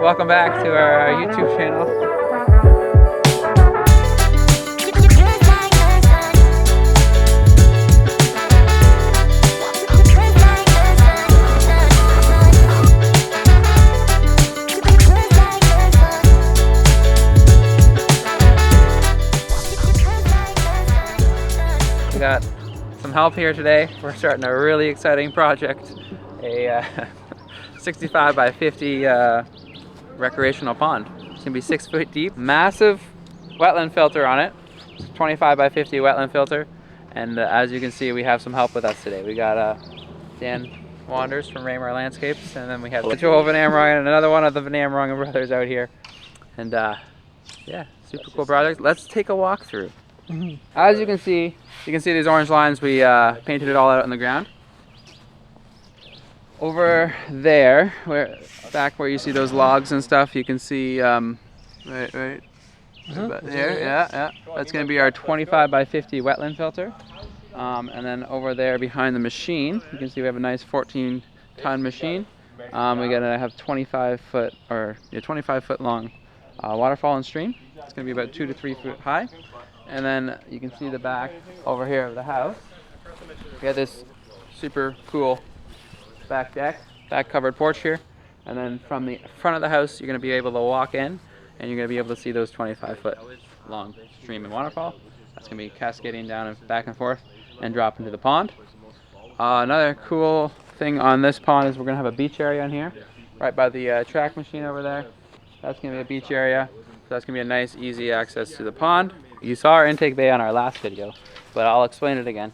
welcome back to our YouTube channel. We got some help here today. We're starting a really exciting project, a 65 by 50 recreational pond. It's gonna be 6 foot deep, massive wetland filter on it. It's 25 by 50 wetland filter, and as you can see, we have some help with us today. We got Dan Wanders from Raymar Landscapes, and then we have Joe Van Amrong and another one of the Van Amrong brothers out here. And yeah, super cool project. Let's take a walk through. As you can see these orange lines. We painted it all out on the ground. Over there, back where you see those logs and stuff, you can see right there, yeah. That's going to be our 25 by 50 wetland filter. And then over there behind the machine, you can see we have a nice 14-ton machine. We're going to have 25 foot long waterfall and stream. It's going to be about 2 to 3 foot high. And then you can see the back over here of the house. We have this super cool back deck, back covered porch here. And then from the front of the house, you're going to be able to walk in, and you're going to be able to see those 25 foot long stream and waterfall. That's going to be cascading down and back and forth and drop into the pond. Another cool thing on this pond is we're going to have a beach area in here, right by the track machine over there. That's going to be a beach area. So that's going to be a nice, easy access to the pond. You saw our intake bay on our last video, but I'll explain it again.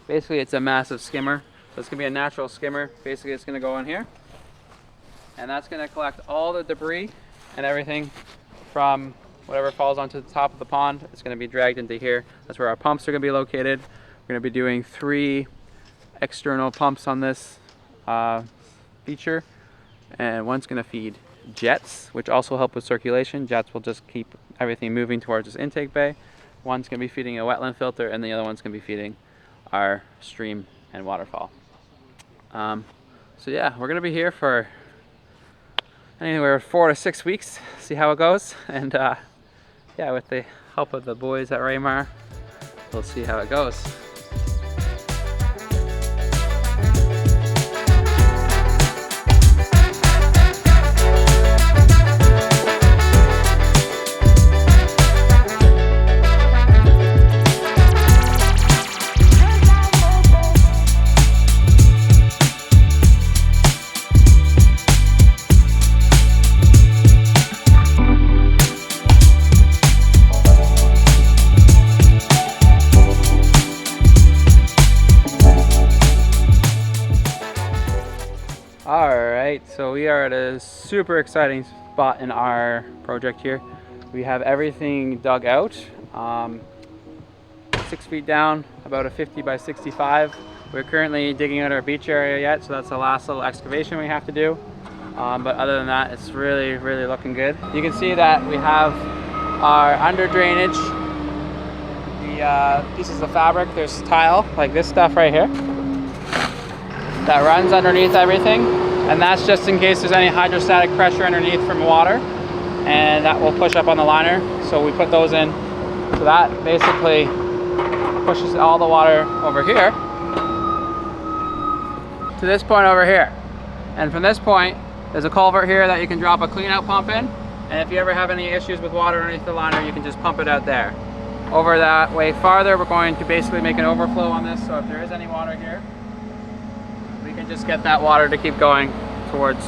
Basically, it's a massive skimmer. So it's going to be a natural skimmer. Basically, it's going to go in here, and that's going to collect all the debris and everything from whatever falls onto the top of the pond. It's going to be dragged into here. That's where our pumps are going to be located. We're going to be doing 3 external pumps on this feature, and one's going to feed jets, which also help with circulation. Jets will just keep everything moving towards this intake bay. One's going to be feeding a wetland filter, and the other one's going to be feeding our stream and waterfall. So yeah, we're going to be here for anywhere 4 to 6 weeks, see how it goes. And yeah, with the help of the boys at Raymar, we'll see how it goes. Alright, so we are at a super exciting spot in our project here. We have everything dug out, 6 feet down, about a 50 by 65. We're currently digging out our beach area yet, so that's the last little excavation we have to do. But other than that, it's really looking good. You can see that we have our under drainage, the pieces of fabric. There's tile, like this stuff right here, that runs underneath everything, and that's just in case there's any hydrostatic pressure underneath from water, and that will push up on the liner. So we put those in, so that basically pushes all the water over here to this point over here. And from this point, there's a culvert here that you can drop a clean out pump in, and if you ever have any issues with water underneath the liner, you can just pump it out there. Over that way farther, we're going to basically make an overflow on this, so if there is any water here, we can just get that water to keep going towards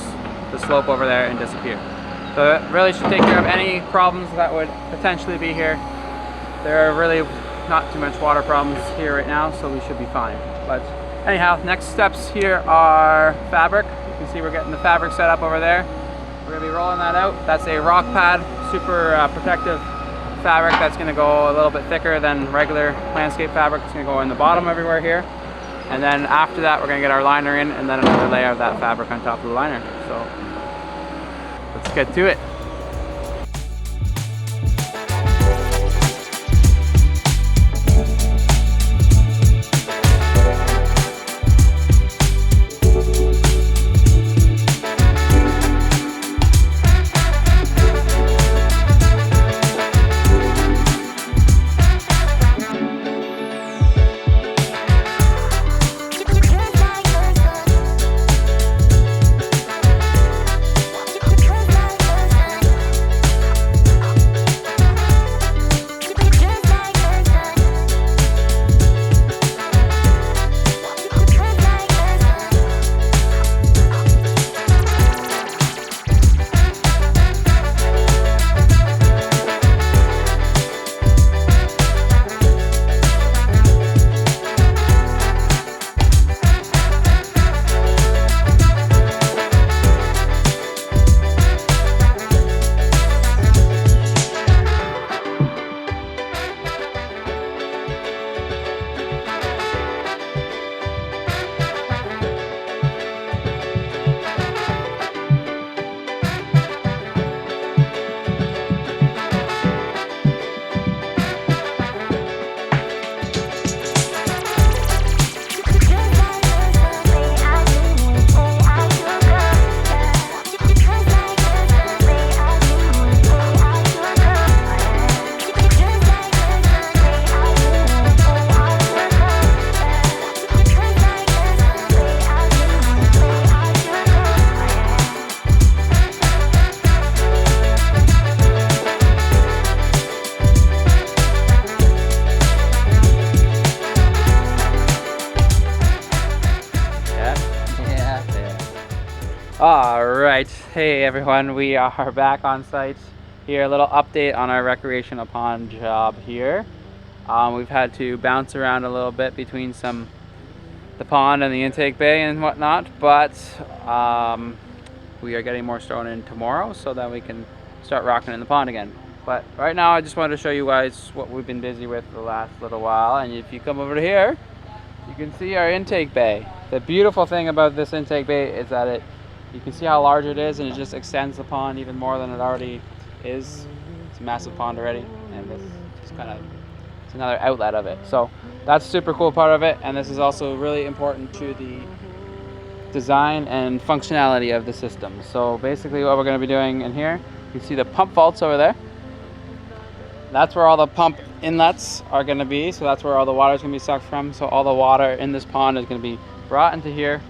the slope over there and disappear. So it really should take care of any problems that would potentially be here. There are really not too much water problems here right now, so we should be fine. But anyhow, next steps here are fabric. You can see we're getting the fabric set up over there. We're going to be rolling that out. That's a rock pad, super protective fabric that's going to go a little bit thicker than regular landscape fabric. It's going to go in the bottom everywhere here. And then after that, we're going to get our liner in, and then another layer of that fabric on top of the liner. So let's get to it. All right, hey everyone, we are back on site here. A little update on our recreational pond job here. We've had to bounce around a little bit between the pond and the intake bay and whatnot, but we are getting more stone in tomorrow so that we can start rocking in the pond again. But right now I just wanted to show you guys what we've been busy with the last little while. And if you come over to here, you can see our intake bay. The beautiful thing about this intake bay is that you can see how large it is, and it just extends the pond even more than it already is. It's a massive pond already, and this is it's another outlet of it. So that's a super cool part of it, and this is also really important to the design and functionality of the system. So basically what we're going to be doing in here, you see the pump vaults over there. That's where all the pump inlets are going to be, so that's where all the water is going to be sucked from. So all the water in this pond is going to be brought into here,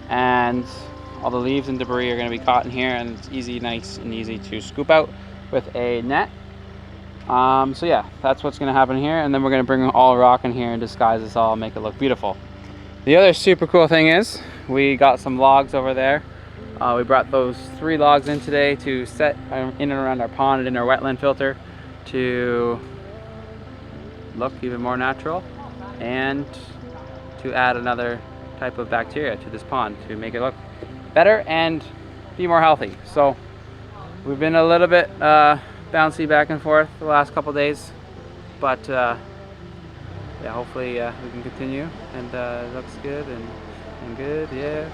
and all the leaves and debris are going to be caught in here, and it's nice and easy to scoop out with a net. So yeah, that's what's going to happen here, and then we're going to bring all rock in here and disguise this all, make it look beautiful. The other super cool thing is we got some logs over there. We brought those 3 logs in today to set in and around our pond and in our wetland filter to look even more natural, and to add another type of bacteria to this pond to make it look better and be more healthy. So we've been a little bit bouncy back and forth the last couple days, but yeah, hopefully we can continue, and it looks good and good, yeah.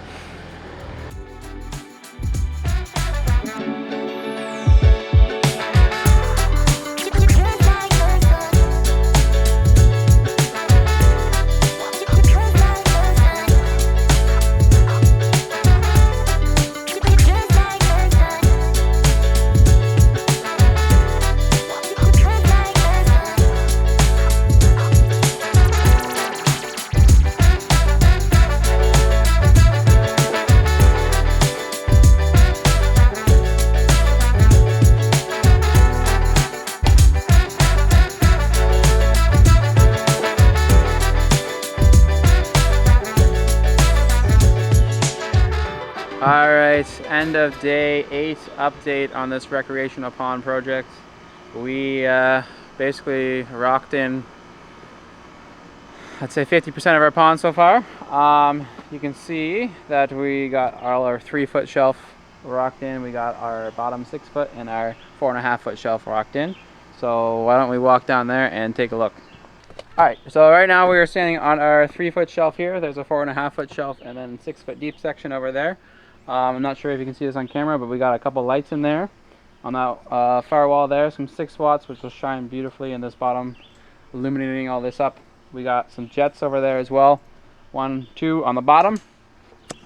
Alright, end of day 8 update on this recreational pond project. We basically rocked in, I'd say 50% of our pond so far. You can see that we got all our 3-foot shelf rocked in, we got our bottom 6-foot and our 4.5-foot shelf rocked in. So why don't we walk down there and take a look. Alright, so right now we are standing on our 3-foot shelf here. There's a 4.5-foot shelf and then 6-foot deep section over there. I'm not sure if you can see this on camera, but we got a couple lights in there on that far wall there, some 6 watts, which will shine beautifully in this bottom, illuminating all this up. We got some jets over there as well, 1, 2 on the bottom.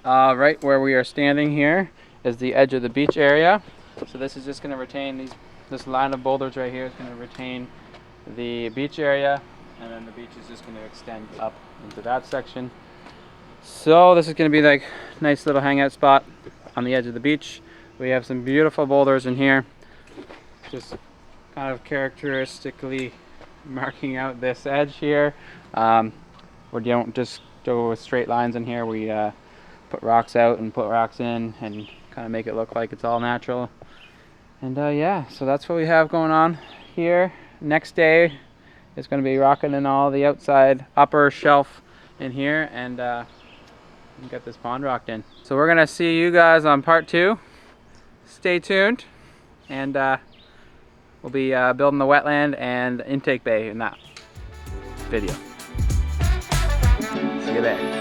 Right where we are standing here is the edge of the beach area. So this is just going to retain this line of boulders right here is going to retain the beach area, and then the beach is just going to extend up into that section. So this is going to be like a nice little hangout spot on the edge of the beach. We have some beautiful boulders in here, just kind of characteristically marking out this edge here. We don't just go with straight lines in here. We put rocks out and put rocks in and kind of make it look like it's all natural. And yeah, so that's what we have going on here. Next day is going to be rocking in all the outside upper shelf in here, and get this pond rocked in. So we're gonna see you guys on part 2. Stay tuned, and we'll be building the wetland and intake bay in that video. See you there.